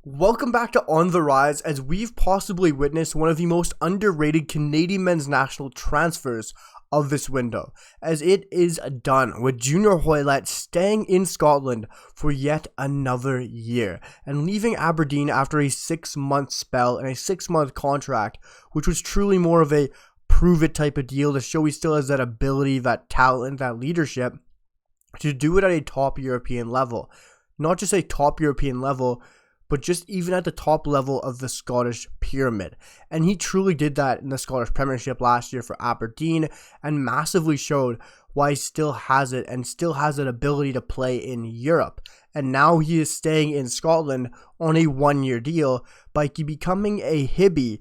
Welcome back to On the Rise, as we've possibly witnessed one of the most underrated Canadian men's national transfers of this window, as it is done with Junior Hoilett staying in Scotland for yet another year and leaving Aberdeen after a 6-month spell and a 6-month contract, which was truly more of a prove it type of deal to show he still has that ability, that talent, that leadership to do it at a top European level. Not just a top European level, but just even at the top level of the Scottish pyramid. And he truly did that in the Scottish Premiership last year for Aberdeen and massively showed why he still has it and still has that ability to play in Europe. And now he is staying in Scotland on a 1-year deal by becoming a Hibby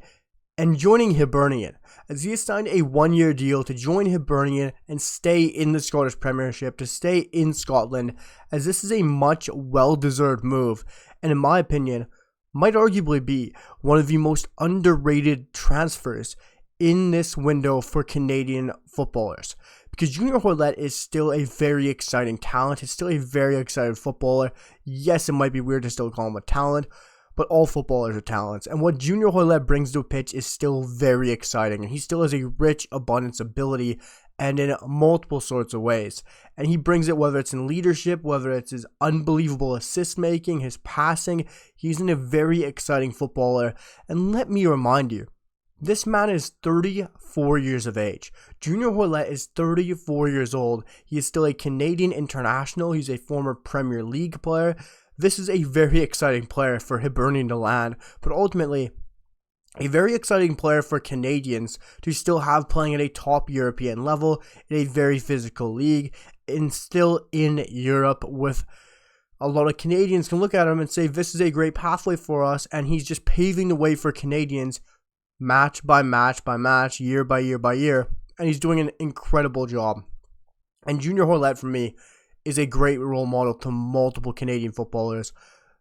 and joining Hibernian, as he has signed a 1-year deal to join Hibernian and stay in the Scottish Premiership, to stay in Scotland, as this is a much well-deserved move, and in my opinion, might arguably be one of the most underrated transfers in this window for Canadian footballers. Because Junior Hoilett is still a very exciting talent, he's still a very exciting footballer. Yes, it might be weird to still call him a talent, but all footballers are talents, and what Junior Hoilett brings to a pitch is still very exciting, and he still has a rich abundance ability and in multiple sorts of ways. And he brings it whether it's in leadership, whether it's his unbelievable assist making, his passing. He's a very exciting footballer. And let me remind you, this man is 34 years of age. Junior Hoilett is 34 years old. He is still a Canadian international. He's a former Premier League player. This is a very exciting player for Hibernian to land, but ultimately a very exciting player for Canadians to still have playing at a top European level in a very physical league and still in Europe, with a lot of Canadians can look at him and say this is a great pathway for us, and he's just paving the way for Canadians match by match by match, year by year by year, and he's doing an incredible job. And Junior Hoilett for me is a great role model to multiple Canadian footballers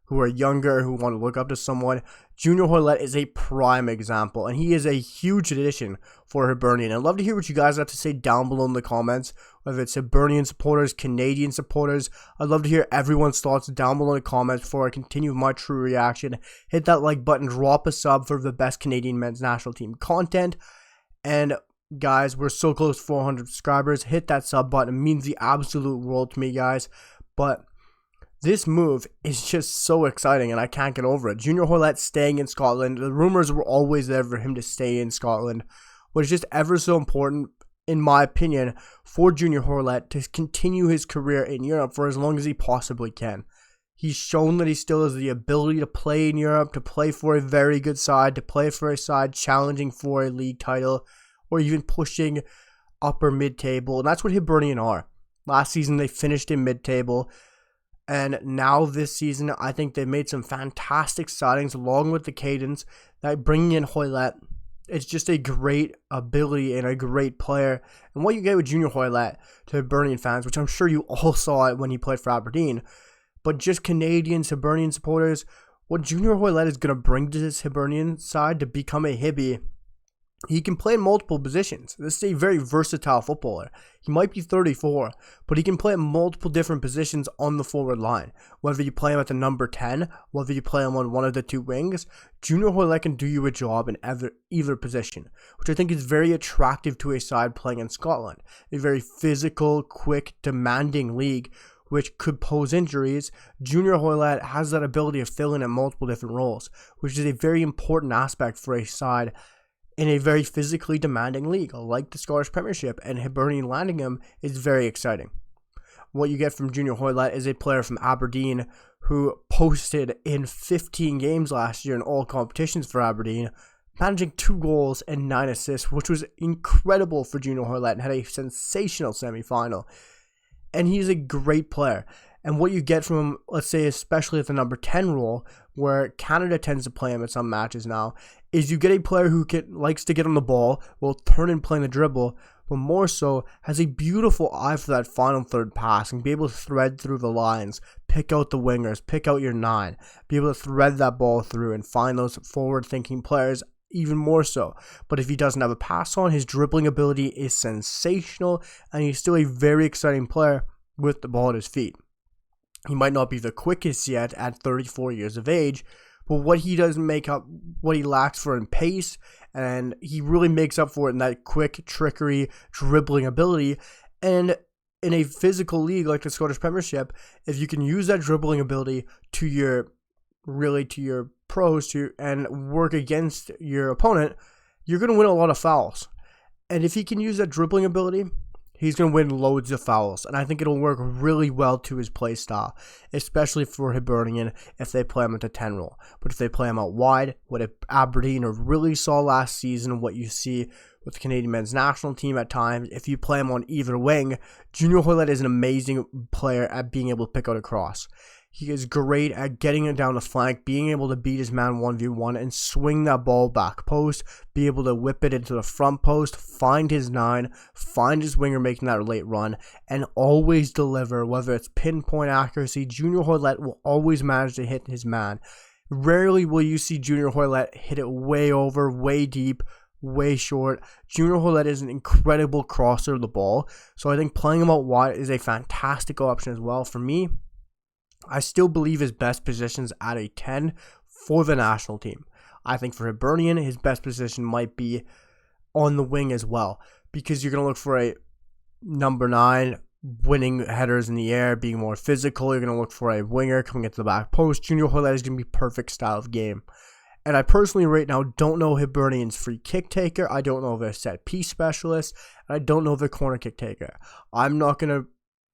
who are younger, who want to look up to someone. Junior Hoilett is a prime example, and he is a huge addition for Hibernian. I'd love to hear what you guys have to say down below in the comments, whether it's Hibernian supporters, Canadian supporters. I'd love to hear everyone's thoughts down below in the comments before I continue with my true reaction. Hit that like button, drop a sub for the best Canadian men's national team content, and guys, we're so close to 400 subscribers. Hit that sub button. It means the absolute world to me, guys. But this move is just so exciting, and I can't get over it. Junior Hoilett staying in Scotland. The rumors were always there for him to stay in Scotland, but it's just ever so important, in my opinion, for Junior Hoilett to continue his career in Europe for as long as he possibly can. He's shown that he still has the ability to play in Europe, to play for a very good side, to play for a side challenging for a league title, or even pushing upper mid-table, and that's what Hibernian are. Last season, they finished in mid-table, and now this season, I think they've made some fantastic signings along with the cadence that bringing in Hoilett. It's just a great ability and a great player. And what you get with Junior Hoilett to Hibernian fans, which I'm sure you all saw it when he played for Aberdeen, but just Canadians, Hibernian supporters, what Junior Hoilett is going to bring to this Hibernian side to become a Hibby, he can play in multiple positions. This is a very versatile footballer. He might be 34, but he can play in multiple different positions on the forward line. Whether you play him at the number 10, whether you play him on one of the two wings, Junior Hoilett can do you a job in either position, which I think is very attractive to a side playing in Scotland. A very physical, quick, demanding league, which could pose injuries. Junior Hoilett has that ability of filling in multiple different roles, which is a very important aspect for a side in a very physically demanding league like the Scottish Premiership, and Hibernian landing him is very exciting. What you get from Junior Hoilett is a player from Aberdeen who posted in 15 games last year in all competitions for Aberdeen, managing 2 goals and 9 assists, which was incredible for Junior Hoilett, and had a sensational semi-final. And he's a great player. And what you get from him, let's say especially at the number 10 role, where Canada tends to play him at some matches now, is you get a player who likes to get on the ball, will turn and play in the dribble, but more so has a beautiful eye for that final third pass and be able to thread through the lines, pick out the wingers, pick out your 9, be able to thread that ball through and find those forward-thinking players even more so. But if he doesn't have a pass on, his dribbling ability is sensational, and he's still a very exciting player with the ball at his feet. He might not be the quickest yet at 34 years of age, but what he doesn't make up, what he lacks for in pace, and he really makes up for it in that quick trickery, dribbling ability. And in a physical league like the Scottish Premiership, if you can use that dribbling ability to your pros and work against your opponent, you're going to win a lot of fouls. And if he can use that dribbling ability, he's going to win loads of fouls. And I think it'll work really well to his play style, especially for Hibernian if they play him at the 10 role. But if they play him out wide, what Aberdeen really saw last season, what you see with the Canadian men's national team at times, if you play him on either wing, Junior Hoilett is an amazing player at being able to pick out a cross. He is great at getting it down the flank, being able to beat his man 1v1 and swing that ball back post, be able to whip it into the front post, find his 9, find his winger making that late run, and always deliver. Whether it's pinpoint accuracy, Junior Hoilett will always manage to hit his man. Rarely will you see Junior Hoilett hit it way over, way deep, way short. Junior Hoilett is an incredible crosser of the ball, so I think playing him out wide is a fantastic option as well. For me, I still believe his best position's at a 10 for the national team. I think for Hibernian, his best position might be on the wing as well, because you're going to look for a number 9, winning headers in the air, being more physical. You're going to look for a winger coming into the back post. Junior Hoilett is going to be perfect style of game. And I personally right now don't know Hibernian's free kick taker. I don't know their set piece specialist. And I don't know their corner kick taker. I'm not going to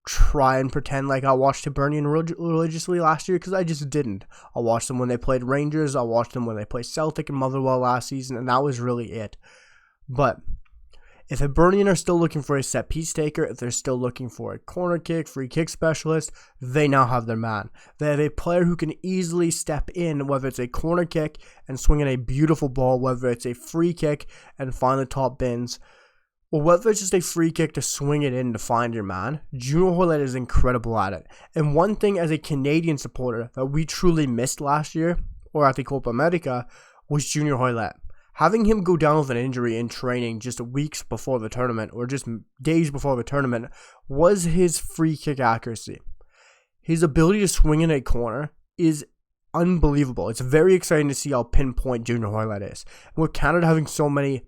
try and pretend like I watched Hibernian religiously last year, because I just didn't. I watched them when they played Rangers. I watched them when they played Celtic and Motherwell last season, and that was really it. But if Hibernian are still looking for a set piece taker, if they're still looking for a corner kick, free kick specialist, they now have their man. They have a player who can easily step in, whether it's a corner kick and swing in a beautiful ball, whether it's a free kick and find the top bins, or whether it's just a free kick to swing it in to find your man. Junior Hoilett is incredible at it. And one thing as a Canadian supporter that we truly missed last year, or at the Copa America, was Junior Hoilett. Having him go down with an injury in training just weeks before the tournament, or just days before the tournament, was his free kick accuracy. His ability to swing in a corner is unbelievable. It's very exciting to see how pinpoint Junior Hoilett is. And with Canada having so many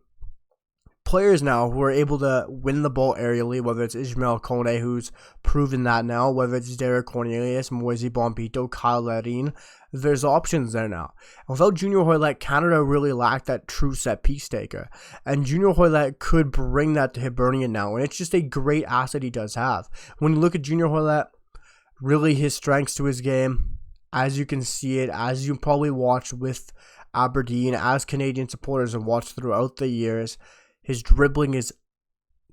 players now who are able to win the ball aerially, whether it's Ismail Kone, who's proven that now, whether it's Derek Cornelius, Moise Bombito, Kyle Larin, there's options there now. Without Junior Hoilett, Canada really lacked that true set piece taker, and Junior Hoilett could bring that to Hibernian now, and it's just a great asset he does have. When you look at Junior Hoilett, really his strengths to his game, as you can see it, as you probably watched with Aberdeen, as Canadian supporters have watched throughout the years, his dribbling is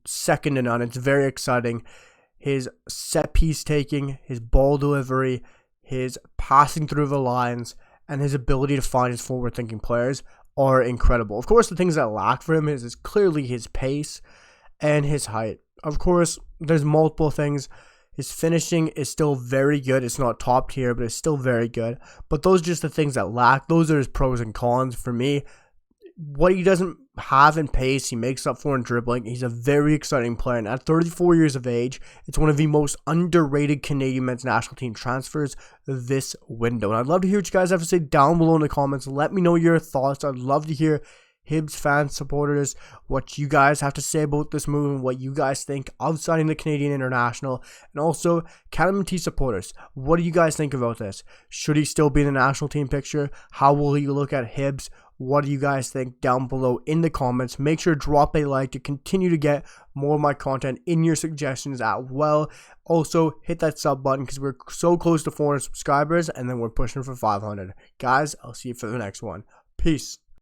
second to none. It's very exciting. His set piece taking, his ball delivery, his passing through the lines, and his ability to find his forward-thinking players are incredible. Of course, the things that lack for him is clearly his pace and his height. Of course, there's multiple things. His finishing is still very good. It's not top tier, but it's still very good. But those are just the things that lack. Those are his pros and cons for me. What he doesn't have in pace, he makes up for in dribbling. He's a very exciting player, and at 34 years of age, it's one of the most underrated Canadian men's national team transfers this window. And I'd love to hear what you guys have to say down below in the comments. Let me know your thoughts. I'd love to hear Hibs fans, supporters, what you guys have to say about this move and what you guys think of signing the Canadian international. And also, CanMNT supporters, what do you guys think about this? Should he still be in the national team picture? How will he look at Hibs? What do you guys think down below in the comments? Make sure to drop a like to continue to get more of my content in your suggestions as well. Also, hit that sub button because we're so close to 400 subscribers, and then we're pushing for 500. Guys, I'll see you for the next one. Peace.